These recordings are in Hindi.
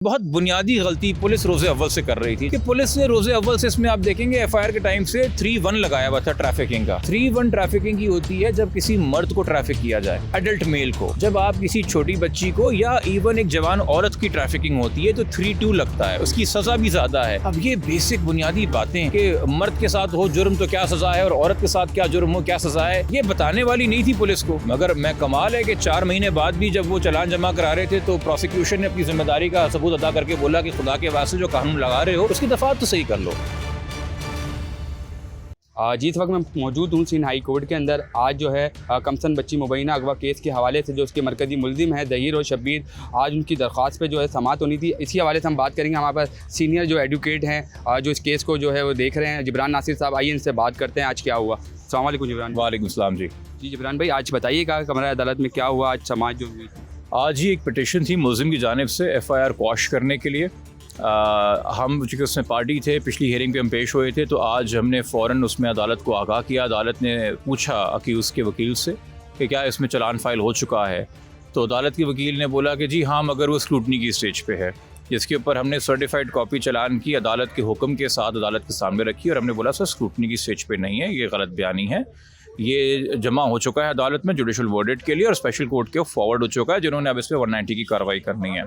बहुत बुनियादी गलती पुलिस रोज़े अव्वल से कर रही थी कि पुलिस ने रोज़े अव्वल से, इसमें आप देखेंगे एफआईआर के टाइम से 3-1 लगाया हुआ था ट्रैफिकिंग का। 3-1 ट्रैफिकिंग की होती है जब किसी मर्द को ट्रैफिक किया जाए, एडल्ट मेल को। जब आप किसी छोटी बच्ची को या इवन एक जवान औरत की ट्रैफिकिंग होती है तो 3-2 लगता है, उसकी सजा भी ज्यादा है। अब ये बेसिक बुनियादी बातें कि मर्द के साथ हो जुर्म तो क्या सजा है और औरत के साथ क्या जुर्म हो क्या सजा है, ये बताने वाली नहीं थी पुलिस को। मगर मैं कमाल है कि 4 महीने बाद भी जब वो चालान जमा करा रहे थे तो प्रोसिक्यूशन ने अपनी जिम्मेदारी का सबूत अदा करके बोला कि खुदा के वास्ते जो कानून लगा रहे हो उसकी दफात तो सही कर लो। जी, इस वक्त मैं मौजूद हूँ सिंध हाई कोर्ट के अंदर। आज जो है कमसन बच्ची मुबैना अगवा केस के हवाले से जो उसके मरकज़ी मुलजिम है दहीर और शब्बीर, आज उनकी दरख्वास्त पे जो है समाअत होनी थी। इसी हवाले से हम बात करेंगे। हमारे पास सीनियर जो एडवोकेट हैं जो इस केस को जो है वो देख रहे हैं, जिब्रान नासिर साहब। आइए इनसे बात करते हैं आज क्या हुआ। अस्सलाम वालेकुम जिब्रान। वालेकुम सलाम। जी जिब्रान भाई, आज बताइएगा कमरा अदालत में क्या हुआ, आज समाअत जो हुई। आज ही एक पिटिशन थी मुलजिम की जानिब से एफआईआर क्वाश करने के लिए। हम चूँकि उसमें पार्टी थे, पिछली हियरिंग पे हम पेश हुए थे, तो आज हमने फ़ौरन उसमें अदालत को आगाह किया। अदालत ने पूछा अक्यूज़ के वकील से कि क्या इसमें चालान फ़ाइल हो चुका है, तो अदालत के वकील ने बोला कि जी हाँ, मगर वो स्क्रूटनी की स्टेज पे है। जिसके ऊपर हमने सर्टिफाइड कॉपी चालान की अदालत के हुक्म के साथ अदालत के सामने रखी और हमने बोला सर स्क्रूटनी की स्टेज पे नहीं है, ये गलत बयानी है, ये जमा हो चुका है अदालत में जुडिशल वर्डिक्ट के लिए और स्पेशल कोर्ट के फॉरवर्ड हो चुका है, जिन्होंने अब इस पर 190 की कार्रवाई करनी है।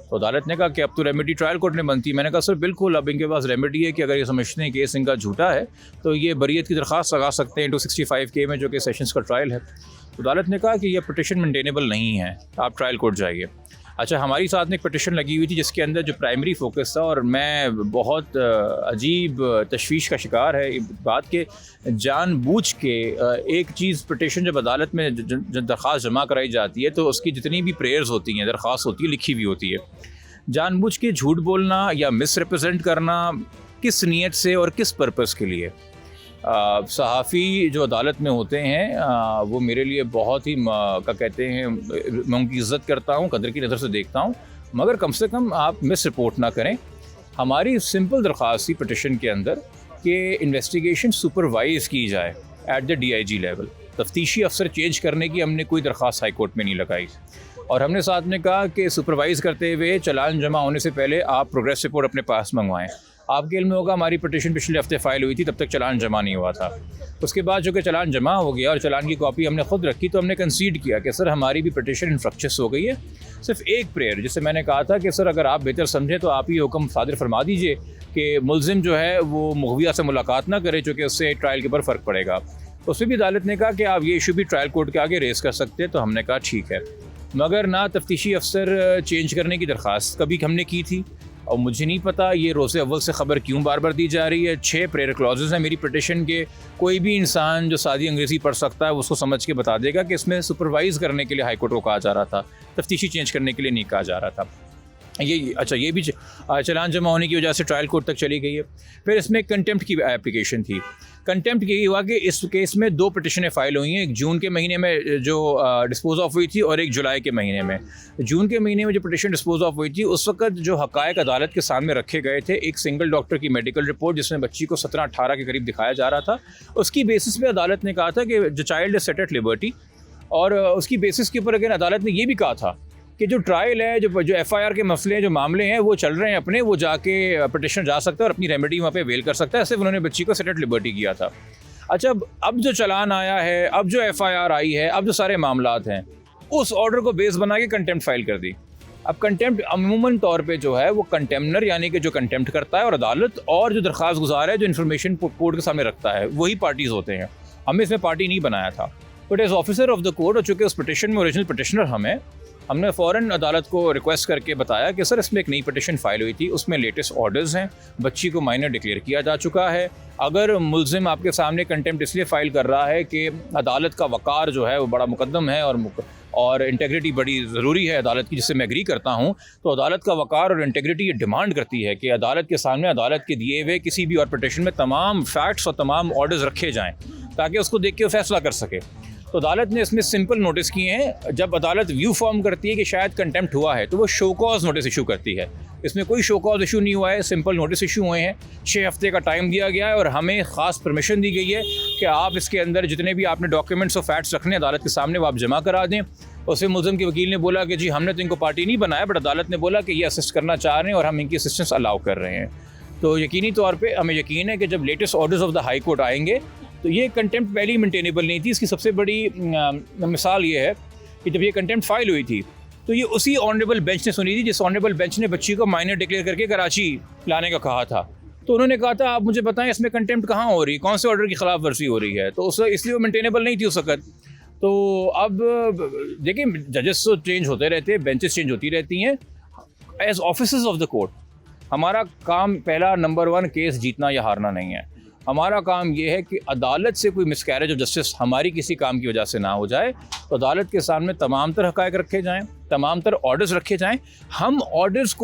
तो अदालत ने कहा कि अब तो रेमेडी ट्रायल कोर्ट ने बनती है। मैंने कहा सर बिल्कुल, अब इनके पास रेमेडी है कि अगर ये समझते हैं केस इनका झूठा है तो ये बरीयत की दरख्वास्त लगा सकते हैं 265K में, जो कि सेशंस का ट्रायल है। तो अदालत ने कहा कि ये पिटिशन मेंटेनेबल नहीं है, आप ट्रायल कोर्ट जाइए। अच्छा, हमारी साथ में एक पिटिशन लगी हुई थी जिसके अंदर जो प्राइमरी फोकस था, और मैं बहुत अजीब तशवीश का शिकार है इस बात के, जानबूझ के एक चीज़ पिटिशन जब अदालत में दरख्वास्त जमा कराई जाती है तो उसकी जितनी भी प्रेयर्स होती हैं, दरख्वास्त होती है, लिखी हुई होती है, जानबूझ के झूठ बोलना या मिस रिप्रेजेंट करना किस नीयत से और किस पर्पस के लिए। सहाफ़ी जो अदालत में होते हैं वो मेरे लिए बहुत ही क्या कहते हैं, मैं उनकी इज़्ज़त करता हूँ, कदर की नज़र से देखता हूँ, मगर कम से कम आप मिस रिपोर्ट ना करें। हमारी सिंपल दरख्वास्त थी पिटिशन के अंदर कि इन्वेस्टिगेशन सुपरवाइज़ की जाए एट द DIG लेवल। तफ्तीशी अफसर चेंज करने की हमने कोई दरख्वास्त हाई कोर्ट में नहीं लगाई, और हमने साथ में कहा कि सुपरवाइज़ करते हुए चालान जमा होने से पहले आप प्रोग्रेस रिपोर्ट अपने पास मंगवाएं। आपके इल्म में होगा हमारी पिटिशन पिछले हफ्ते फ़ाइल हुई थी, तब तक चालान जमा नहीं हुआ था। उसके बाद जो कि चालान जमा हो गया और चालान की कॉपी हमने खुद रखी, तो हमने कंसीड किया कि सर हमारी भी पिटिशन इन्फ्रक्चस हो गई है। सिर्फ एक प्रेयर, जिससे मैंने कहा था कि सर अगर आप बेहतर समझें तो आप ही हुक्म सादिर फरमा दीजिए कि मुलजिम जो है वो मुग़विया से मुलाकात ना करे, चूँकि उससे ट्रायल के ऊपर फ़र्क पड़ेगा। उसमें भी अदालत ने कहा कि आप ये इशू भी ट्रायल कोर्ट के आगे रेज़ कर सकते हैं, तो हमने कहा ठीक है। मगर ना तफ्तीशी अफसर चेंज करने की दरख्वास्त कभी हमने की थी, और मुझे नहीं पता ये रोज़े अव्वल से ख़बर क्यों बार बार दी जा रही है। 6 प्रेयर क्लॉजेज़ हैं मेरी पिटिशन के। कोई भी इंसान जो सादी अंग्रेज़ी पढ़ सकता है उसको समझ के बता देगा कि इसमें सुपरवाइज़ करने के लिए हाई कोर्ट को कहा जा रहा था, तफ्तीशी चेंज करने के लिए नहीं कहा जा रहा था। ये भी चालान जमा होने की वजह से ट्रायल कोर्ट तक चली गई है। फिर इसमें कंटेम्प्ट की एप्लीकेशन थी। कंटेम्प्ट यही हुआ कि इस केस में 2 पिटिशनें फ़ाइल हुई हैं, एक जून के महीने में जो डिस्पोज ऑफ हुई थी और एक जुलाई के महीने में। जून के महीने में जो पिटिशन डिस्पोज ऑफ हुई थी उस वक्त जो हक़ायक़ अदालत के सामने रखे गए थे, एक सिंगल डॉक्टर की मेडिकल रिपोर्ट जिसमें बच्ची को 17-18 के करीब दिखाया जा रहा था, उसकी बेसिस पे अदालत ने कहा था कि the child is set at liberty. और उसकी बेसिस के ऊपर अगर अदालत ने ये भी कहा था कि जो ट्रायल है, जो FIR के मसले, जो मामले हैं वो चल रहे हैं अपने, वो जाके पिटिशन जा सकता है और अपनी रेमेडी वहाँ पे अवेल कर सकता है। ऐसे उन्होंने बच्ची को सेट एट लिबर्टी किया था। अच्छा, अब जो चालान आया है, अब जो FIR आई है, अब जो सारे मामलात हैं, उस ऑर्डर को बेस बना के कंटेम्प्ट फाइल कर दी। अब कंटेम्प्ट अमूमन तौर पे जो है वो कंटेम्नर यानी कि जो कंटेम्प्ट करता है, और अदालत और जो दरख्वास्त गुजार है जो इन्फॉर्मेशन कोर्ट के सामने रखता है, वही पार्टीज़ होते हैं। हमें इसमें पार्टी नहीं बनाया था, but as officer of the court, और चूँकि उस पिटिशन में ओरिजिनल पिटिशनर हमने फ़ौरन अदालत को रिक्वेस्ट करके बताया कि सर इसमें एक नई पिटिशन फ़ाइल हुई थी, उसमें लेटेस्ट ऑर्डर्स हैं, बच्ची को माइनर डिक्लेयर किया जा चुका है। अगर मुलजिम आपके सामने कंटेम्प्ट इसलिए फ़ाइल कर रहा है कि अदालत का वक़ार जो है वो बड़ा मुकद्दम है और इंटेग्रिटी बड़ी ज़रूरी है अदालत की, जिससे मैं एग्री करता हूँ, तो अदालत का वक़ार और इंटेग्रिटी ये डिमांड करती है कि अदालत के सामने अदालत के दिए हुए किसी भी और पिटिशन में तमाम फैक्ट्स और तमाम ऑर्डर्स रखे जाएँ ताकि उसको देख के वो फैसला कर सके। तो अदालत ने इसमें सिंपल नोटिस किए हैं। जब अदालत व्यू फॉर्म करती है कि शायद कंटेम्प्ट हुआ है तो वो शो कॉज नोटिस इशू करती है। इसमें कोई शो कॉज इशू नहीं हुआ है, सिंपल नोटिस इशू हुए हैं। 6 हफ्ते का टाइम दिया गया है और हमें ख़ास परमिशन दी गई है कि आप इसके अंदर जितने भी आपने डॉक्यूमेंट्स और फैक्ट्स रखने अदालत के सामने वो आप जमा करा दें। उसमें मुलज़िम के वकील ने बोला कि जी हमने तो इनको पार्टी नहीं बनाया, बट अदालत ने बोला कि ये असिस्ट करना चाह रहे हैं और हम इनकी असिस्टेंस अलाउ कर रहे हैं। तो यकीनी तौर पे हमें यकीन है कि जब latest orders of the high court आएंगे तो ये कंटेम्प्ट पहले ही मेंटेनेबल नहीं थी। इसकी सबसे बड़ी मिसाल ये है कि जब ये कंटेम्प्ट फाइल हुई थी तो ये उसी ऑनरेबल बेंच ने सुनी थी जिस ऑनरेबल बेंच ने बच्ची को माइनर डिक्लेयर करके कराची लाने का कहा था। तो उन्होंने कहा था आप मुझे बताएं इसमें कंटेम्प्ट कहाँ हो रही है, कौन से ऑर्डर की खिलाफ वर्जी हो रही है। तो उस इसलिए वो मेंटेनेबल नहीं थी उस वक्त। तो अब देखिए जजेस तो चेंज होते रहते हैं, बेंचेस चेंज होती रहती हैं। As officers of the court हमारा काम पहला नंबर 1 केस जीतना या हारना नहीं है। हमारा काम ये है कि अदालत से कोई मिसकैरेज ऑफ जस्टिस हमारी किसी काम की वजह से ना हो जाए। तो अदालत के सामने तमाम तर हक़ाइक़ रखे जाएं, तमाम तर ऑर्डर्स रखे जाएं। हम ऑर्डर्स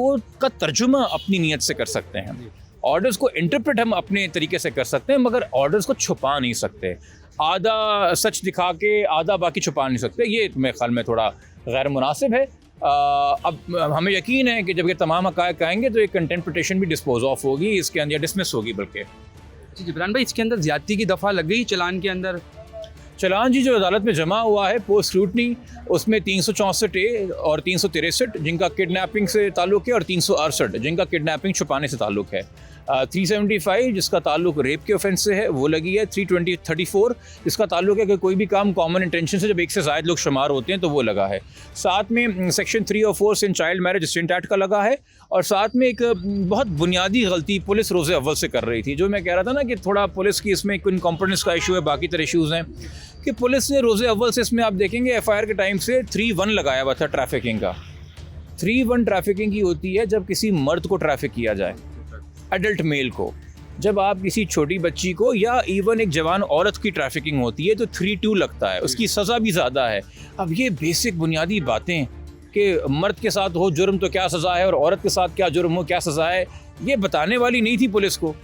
का तर्जुमा अपनी नीयत से कर सकते हैं, ऑर्डर्स को इंटरप्रेट हम अपने तरीके से कर सकते हैं, मगर ऑर्डर्स को छुपा नहीं सकते। आधा सच दिखा के आधा बाकी छुपा नहीं सकते। ये मेरे ख्याल में थोड़ा गैर मुनासिब है। अब हमें यकीन है कि जब ये तमाम हक़ाइक़ आएंगे तो एक कंटेम्प्ट पिटीशन भी डिस्पोज ऑफ होगी, इसके अंदर डिसमिस होगी। बल्कि जी जिब्रान भाई, इसके अंदर ज़्यादती की दफ़ा लग गई चलान के अंदर? चलान जी जो अदालत में जमा हुआ है पोस्ट स्क्रूटनी, उसमें 364 और 363 जिनका किडनैपिंग से ताल्लुक़ है और 368 जिनका किडनैपिंग छुपाने से ताल्लुक़ है। 375 जिसका ताल्लुक रेप के ऑफेंस से है वो लगी है। 334 जिसका ताल्लुक है कि कोई भी काम कॉमन इंटेंशन से जब एक से ज़ायद लोग शुमार होते हैं तो वो लगा है। साथ में सेक्शन 3 और 4 Sindh child marriage restraint act का लगा है। और साथ में एक बहुत बुनियादी गलती पुलिस रोज़े अव्वल से कर रही थी, जो मैं कह रहा था ना कि थोड़ा पुलिस की इसमें इनकॉम्पिटेंस का इशू है, बाकी तरह इशूज़ हैं कि पुलिस ने रोज़े अव्वल से इसमें आप देखेंगे FIR के टाइम से 3-1 लगाया हुआ था ट्रैफिकिंग का। 3-1 ट्रैफिकिंग की होती है जब किसी मर्द को ट्रैफिक किया जाए, एडल्ट मेल को। जब आप किसी छोटी बच्ची को या इवन एक जवान औरत की ट्रैफिकिंग होती है तो 3-2 लगता है, उसकी सज़ा भी ज़्यादा है। अब ये बेसिक बुनियादी बातें कि मर्द के साथ हो जुर्म तो क्या सज़ा है और औरत के साथ क्या जुर्म हो क्या सज़ा है, ये बताने वाली नहीं थी पुलिस को।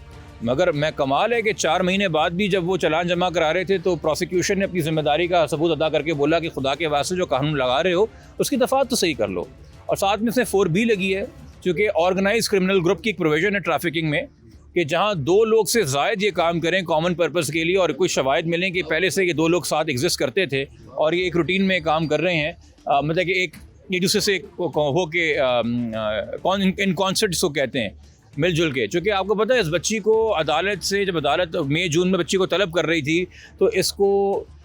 मगर मैं कमाल है कि 4 महीने बाद भी जब वो चालान जमा करा रहे थे तो प्रोसिक्यूशन ने अपनी ज़िम्मेदारी का सबूत अदा करके बोला कि खुदा के वास्ते जो कानून लगा रहे हो उसकी दफ़ात तो सही कर लो। और साथ में इसमें 4B लगी है, चूँकि ऑर्गेनाइज क्रिमिनल ग्रुप की एक प्रोविजन है ट्रैफिकिंग में कि जहाँ 2 लोग से ज़ायद ये काम करें कॉमन पर्पज़ के लिए और कुछ शवाहिद मिलें कि पहले से ये 2 लोग साथ एग्जिस्ट करते थे और ये एक रूटीन में काम कर रहे हैं, मतलब कि एक दूसरे से हो के इन कॉन्सर्ट इसको कहते हैं, मिलजुल के। चूँकि आपको पता है इस बच्ची को अदालत से जब अदालत मई-जून में बच्ची को तलब कर रही थी तो इसको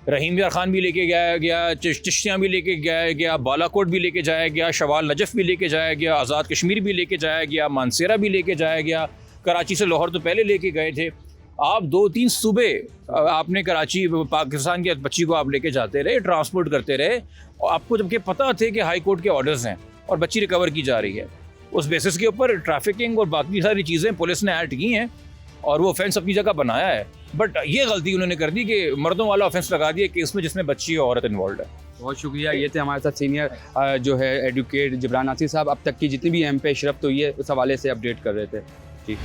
रहीम यार ख़ान भी लेके जाया गया, चिश्तियाँ भी लेके जाया गया, बालाकोट भी लेके जाया गया, शवाल नजफ़ भी लेके जाया गया, आज़ाद कश्मीर भी लेके जाया गया, मानसेरा भी लेके जाया गया, कराची से लाहौर तो पहले लेके गए थे। आप 2-3 सूबे आपने कराची पाकिस्तान की बच्ची को आप लेके जाते रहे, ट्रांसपोर्ट करते रहे और आपको जबकि पता थे कि हाई कोर्ट के ऑर्डर्स हैं और बच्ची रिकवर की जा रही है। उस बेसिस के ऊपर ट्रैफिकिंग और बाकी सारी चीज़ें पुलिस ने ऐड की हैं और वो ऑफेंस अपनी जगह बनाया है। बट ये गलती उन्होंने कर दी कि मर्दों वाला ऑफेंस लगा दिया केस में जिसमें बच्ची और औरत इन्वॉल्व है। बहुत शुक्रिया। ये थे हमारे साथ सीनियर जो है एडवोकेट जिब्रान नासिर साहब। अब तक की जितनी भी अहम पेशरफ्त हुई है उस हवाले से अपडेट कर रहे थे। जी।